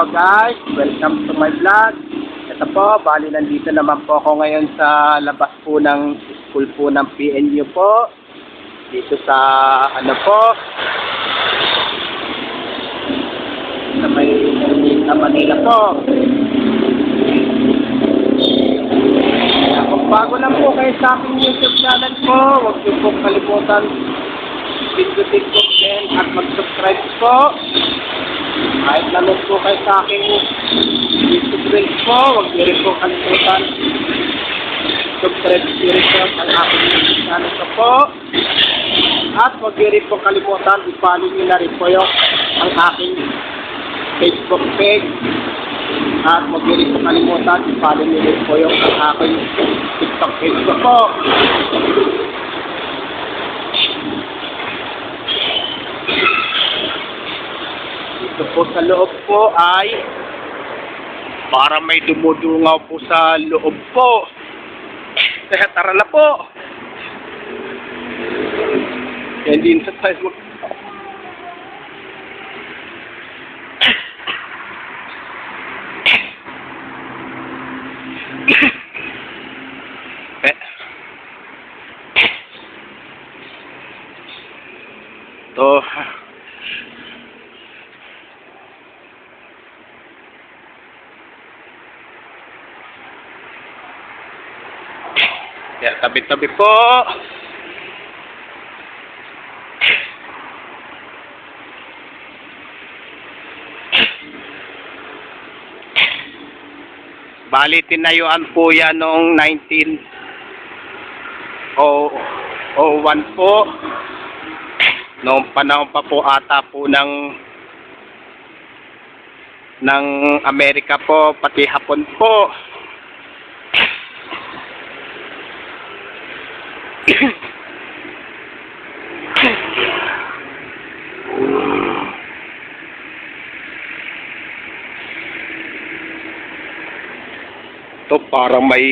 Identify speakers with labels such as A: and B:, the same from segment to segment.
A: Hello guys, welcome to my vlog. Ito po, bali nandito naman po ako ngayon sa labas po ng school po ng PNU po. Dito sa ano po, sa may Manila po. Kaya kung bago lang po kayo sa aking YouTube channel po, huwag niyo po kalimutan pindutin po at mag-subscribe po. Kahit nanood po kayo sa aking YouTube reels po, huwag niyo rin po kalimutan subscribe rin po sa aking YouTube channel po. At huwag niyo rin po kalimutan i-follow niyo na rin po yung ang aking Facebook page. At huwag niyo rin po kalimutan i-follow niyo rin po yung ang aking TikTok page po. Dito po sa loob po ay para may dumudungaw po sa loob po. Kaya tara na po. Yan din sa tayo mag... Ito. Ya, tabi-tabi po. Bali, tinayuan po yan noong 1901 po. Noong panahon pa po ata po ng Amerika po, pati Hapon po. Ito parang may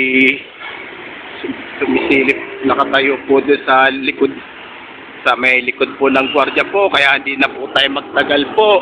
A: sumisilip, nakatayo po doon sa likod, sa may likod po ng gwardiya po, kaya hindi na po tayo magtagal po.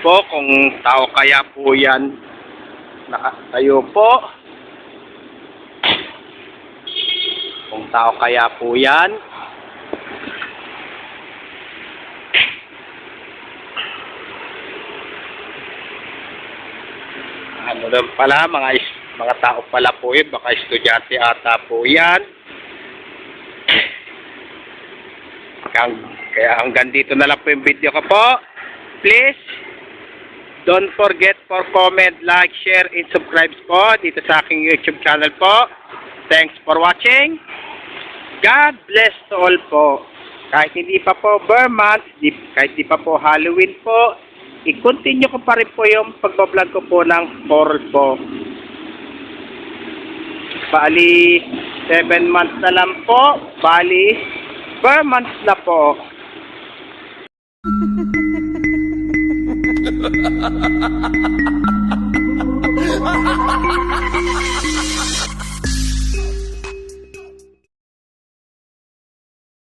A: Po, kung tao kaya po yan nakatayo po, kung tao kaya po yan, ano lang pala, mga tao pala po yun, baka estudyante ata po yan. Kaya hanggang dito na lang po yung video ko po. Please don't forget for comment, like, share, and subscribe po dito sa aking YouTube channel po. Thanks for watching. God bless to all po. Kahit hindi pa po Burman, kahit hindi pa po Halloween po, i-continue ko pa rin po yung pagbablog ko po ng horror po. Bali, 7 months na lang po. Bali, 4 months na po. Ha ha ha ha ha!